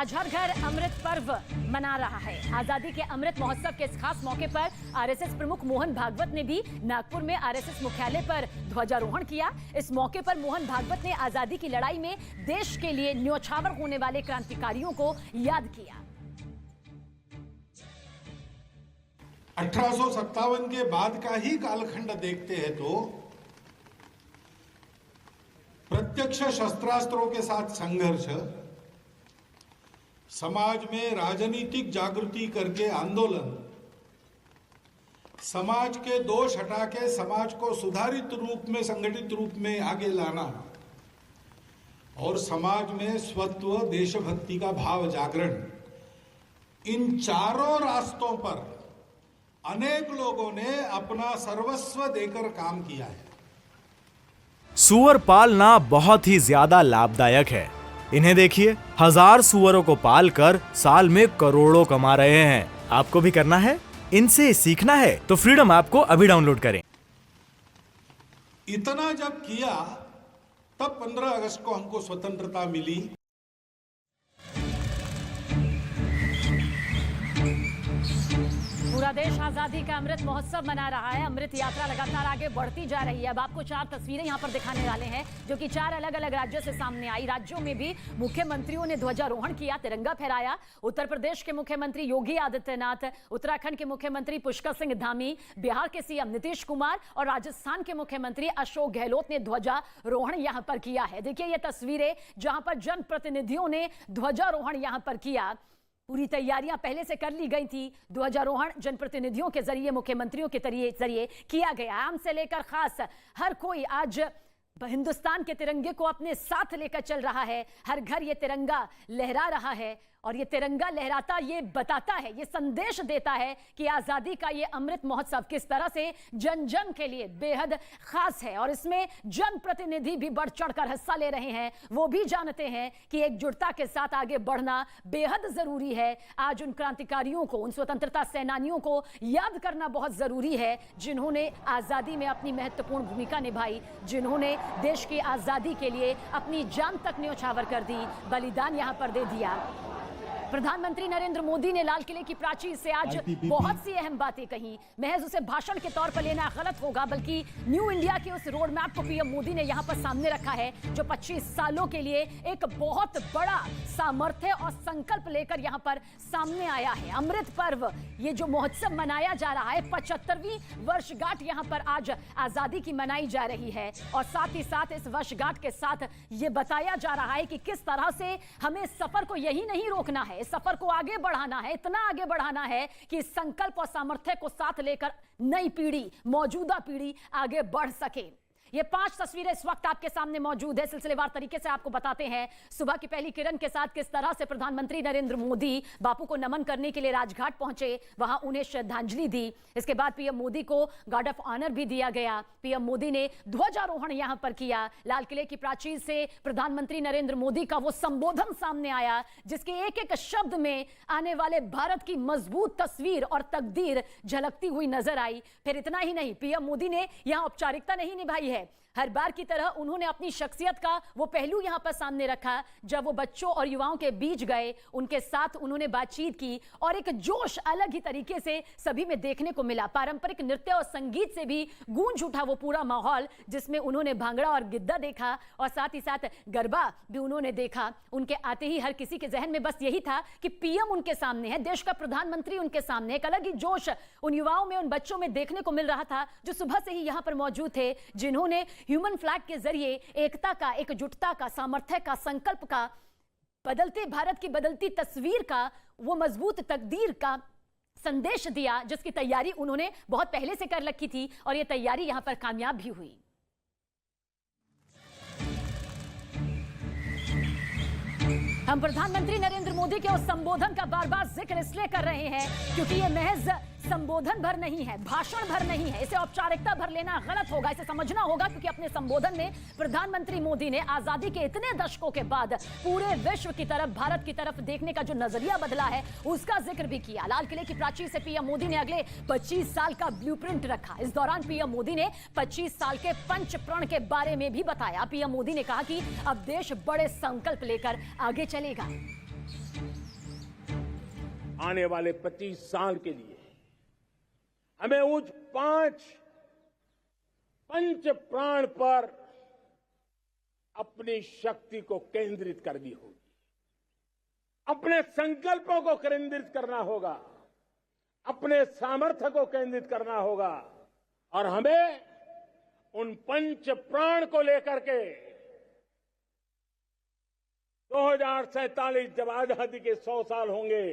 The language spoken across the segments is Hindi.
आज हर घर अमृत पर्व मना रहा है। आजादी के अमृत महोत्सव के इस खास मौके पर आरएसएस प्रमुख मोहन भागवत ने भी नागपुर में आरएसएस मुख्यालय पर ध्वजारोहण किया। इस मौके पर मोहन भागवत ने आजादी की लड़ाई में देश के लिए न्योछावर होने वाले क्रांतिकारियों को याद किया। 1857 के बाद का ही कालखंड देखते हैं तो प्रत्यक्ष शस्त्रास्त्रों के साथ संघर्ष, समाज में राजनीतिक जागृति करके आंदोलन, समाज के दोष हटा के समाज को सुधारित रूप में, संगठित रूप में आगे लाना और समाज में स्वत्व, देशभक्ति का भाव जागरण, इन चारों रास्तों पर अनेक लोगों ने अपना सर्वस्व देकर काम किया है। सुअर पालना बहुत ही ज्यादा लाभदायक है। इन्हें देखिए, 1000 सुअरों को पालकर साल में करोड़ों कमा रहे हैं। आपको भी करना है, इनसे सीखना है तो फ्रीडम ऐप को अभी डाउनलोड करें। इतना जब किया तब 15 अगस्त को हमको स्वतंत्रता मिली। पूरा देश आजादी का अमृत महोत्सव मना रहा है। अमृत यात्रा लगातार आगे बढ़ती जा रही है। अब आपको 4 तस्वीरें यहां पर दिखाने वाले हैं जो कि 4 अलग अलग राज्यों से सामने आई। राज्यों में भी मुख्यमंत्रियों ने ध्वजारोहण किया, तिरंगा फहराया। उत्तर प्रदेश के मुख्यमंत्री योगी आदित्यनाथ, उत्तराखंड के मुख्यमंत्री पुष्कर सिंह धामी, बिहार के सीएम नीतीश कुमार और राजस्थान के मुख्यमंत्री अशोक गहलोत ने ध्वजारोहण यहां पर किया है। देखिए ये तस्वीरें जहां पर जनप्रतिनिधियों ने ध्वजारोहण यहां पर किया। पूरी तैयारियां पहले से कर ली गई थी। ध्वजारोहण जनप्रतिनिधियों के जरिए, मुख्यमंत्रियों के जरिए किया गया। आम से लेकर खास हर कोई आज हिंदुस्तान के तिरंगे को अपने साथ लेकर चल रहा है। हर घर ये तिरंगा लहरा रहा है और ये तिरंगा लहराता ये बताता है, ये संदेश देता है कि आजादी का ये अमृत महोत्सव किस तरह से जन जन के लिए बेहद खास है। और इसमें जनप्रतिनिधि भी बढ़ चढ़कर हिस्सा ले रहे हैं। वो भी जानते हैं कि एकजुटता के साथ आगे बढ़ना बेहद जरूरी है। आज उन क्रांतिकारियों को, उन स्वतंत्रता सेनानियों को याद करना बहुत जरूरी है जिन्होंने आजादी में अपनी महत्वपूर्ण भूमिका निभाई, जिन्होंने देश की आजादी के लिए अपनी जान तक न्योछावर कर दी, बलिदान यहां पर दे दिया। प्रधानमंत्री नरेंद्र मोदी ने लाल किले की प्राचीर से आज बहुत सी अहम बातें कही। महज उसे भाषण के तौर पर लेना गलत होगा, बल्कि न्यू इंडिया के उस रोड मैप को पीएम मोदी ने यहां पर सामने रखा है जो 25 सालों के लिए एक बहुत बड़ा सामर्थ्य और संकल्प लेकर यहां पर सामने आया है। अमृत पर्व, ये जो महोत्सव मनाया जा रहा है, 75वीं वर्षगांठ यहां पर आज आजादी की मनाई जा रही है। और साथ ही साथ इस वर्षगांठ के साथ ये बताया जा रहा है कि किस तरह से हमें सफर को यही नहीं रोकना है, इस सफर को आगे बढ़ाना है, इतना आगे बढ़ाना है कि इस संकल्प और सामर्थ्य को साथ लेकर नई पीढ़ी, मौजूदा पीढ़ी आगे बढ़ सके। ये 5 तस्वीरें इस वक्त आपके सामने मौजूद है। सिलसिलेवार तरीके से आपको बताते हैं सुबह की पहली किरण के साथ किस तरह से प्रधानमंत्री नरेंद्र मोदी बापू को नमन करने के लिए राजघाट पहुंचे, वहां उन्हें श्रद्धांजलि दी। इसके बाद पीएम मोदी को गार्ड ऑफ ऑनर भी दिया गया। पीएम मोदी ने ध्वजारोहण यहां पर किया। लाल किले की प्राचीर से प्रधानमंत्री नरेंद्र मोदी का वो संबोधन सामने आया जिसके एक एक शब्द में आने वाले भारत की मजबूत तस्वीर और तकदीर झलकती हुई नजर आई। फिर इतना ही नहीं, पीएम मोदी ने यहां औपचारिकता नहीं निभाई है। हर बार की तरह उन्होंने अपनी शख्सियत का वो पहलू यहां पर सामने रखा। जब वो बच्चों और युवाओं के बीच गए, उनके साथ उन्होंने बातचीत की और एक जोश अलग ही तरीके से सभी में देखने को मिला। पारंपरिक नृत्य और संगीत से भी गूंज उठा वो पूरा माहौल, जिसमें उन्होंने भांगड़ा और गिद्दा देखा और साथ ही साथ गरबा भी उन्होंने देखा। उनके आते ही हर किसी के जहन में बस यही था कि पीएम उनके सामने है, देश का प्रधानमंत्री उनके सामने। एक अलग ही जोश उन युवाओं में, उन बच्चों में देखने को मिल रहा था जो सुबह से ही यहां पर मौजूद थे, जिन्होंने ह्यूमन फ्लैग के जरिए एकता का, एकजुटता का, सामर्थ्य का, संकल्प का, बदलते भारत की बदलती तस्वीर का, वो मजबूत तकदीर का संदेश दिया, जिसकी तैयारी उन्होंने बहुत पहले से कर रखी थी और यह तैयारी यहां पर कामयाब भी हुई। हम प्रधानमंत्री नरेंद्र मोदी के उस संबोधन का बार बार जिक्र इसलिए कर रहे हैं क्योंकि यह महज संबोधन भर नहीं है, भाषण भर नहीं है। इसे औपचारिकता भर लेना गलत होगा, इसे समझना होगा क्योंकि अपने संबोधन में प्रधानमंत्री मोदी ने आजादी के इतने दशकों के बाद पूरे विश्व की तरफ, भारत की तरफ देखने का जो नजरिया बदला है उसका जिक्र भी किया। लाल किले की प्राचीर से पीएम मोदी ने अगले 25 साल का ब्लूप्रिंट रखा। इस दौरान पीएम मोदी ने 25 साल के पंच प्रण के बारे में भी बताया। पीएम मोदी ने कहा कि अब देश बड़े संकल्प लेकर आगे चलेगा। आने वाले 25 साल के लिए हमें उस पंच प्राण पर अपनी शक्ति को केंद्रित करनी होगी, अपने संकल्पों को केंद्रित करना होगा, अपने सामर्थ्य को केंद्रित करना होगा और हमें उन पंच प्राण को लेकर के 2047 जब आजादी के 100 साल होंगे,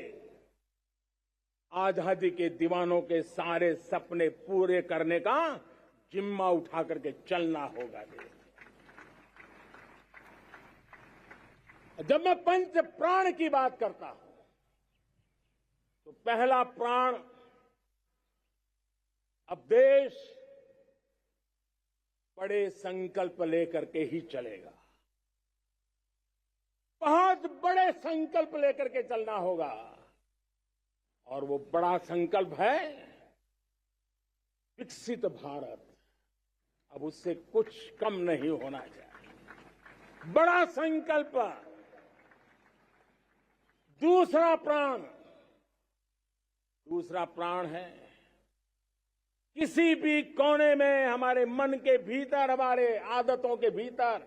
आजादी के दीवानों के सारे सपने पूरे करने का जिम्मा उठा करके चलना होगा। जब मैं पंच प्राण की बात करता हूं तो पहला प्राण, अब देश बड़े संकल्प लेकर के ही चलेगा, बहुत बड़े संकल्प लेकर के चलना होगा और वो बड़ा संकल्प है विकसित भारत। अब उससे कुछ कम नहीं होना चाहिए, बड़ा संकल्प। दूसरा प्राण है किसी भी कोने में हमारे मन के भीतर, हमारे आदतों के भीतर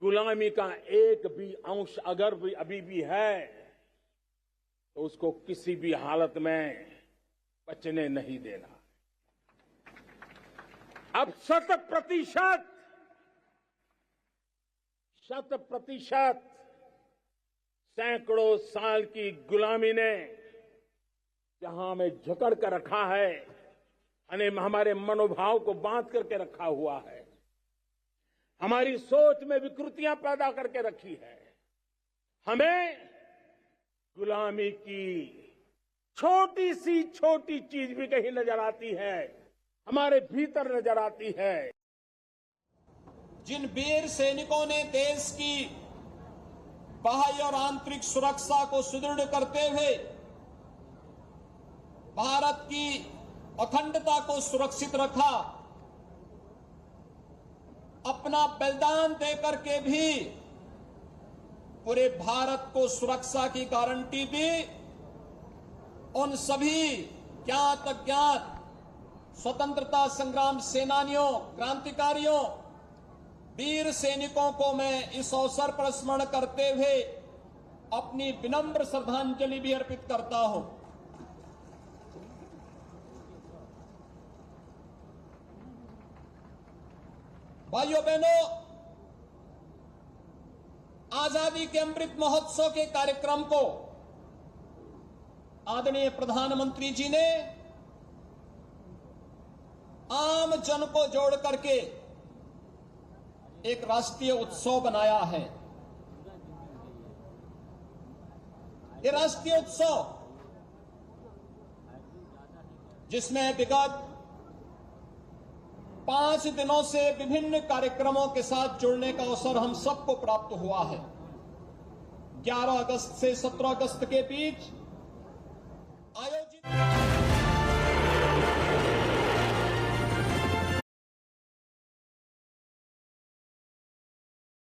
गुलामी का एक भी अंश अगर भी अभी भी है तो उसको किसी भी हालत में बचने नहीं देना। अब 100% सैकड़ों साल की गुलामी ने जहां हमें जकड़ कर रखा है, हमारे मनोभाव को बांध करके रखा हुआ है, हमारी सोच में विकृतियां पैदा करके रखी है, हमें गुलामी की छोटी सी छोटी चीज भी कहीं नजर आती है, हमारे भीतर नजर आती है। जिन वीर सैनिकों ने देश की बाह्य और आंतरिक सुरक्षा को सुदृढ़ करते हुए भारत की अखंडता को सुरक्षित रखा, अपना बलिदान देकर के भी पूरे भारत को सुरक्षा की गारंटी दी, उन सभी ज्ञात अज्ञात स्वतंत्रता संग्राम सेनानियों, क्रांतिकारियों, वीर सैनिकों को मैं इस अवसर पर स्मरण करते हुए अपनी विनम्र श्रद्धांजलि भी अर्पित करता हूं। भाइयों बहनों, आजादी के अमृत महोत्सव के कार्यक्रम को आदरणीय प्रधानमंत्री जी ने आम जन को जोड़ करके एक राष्ट्रीय उत्सव बनाया है। ये राष्ट्रीय उत्सव जिसमें विगत 5 दिनों से विभिन्न कार्यक्रमों के साथ जुड़ने का अवसर हम सबको प्राप्त हुआ है। 11 अगस्त से 17 अगस्त के बीच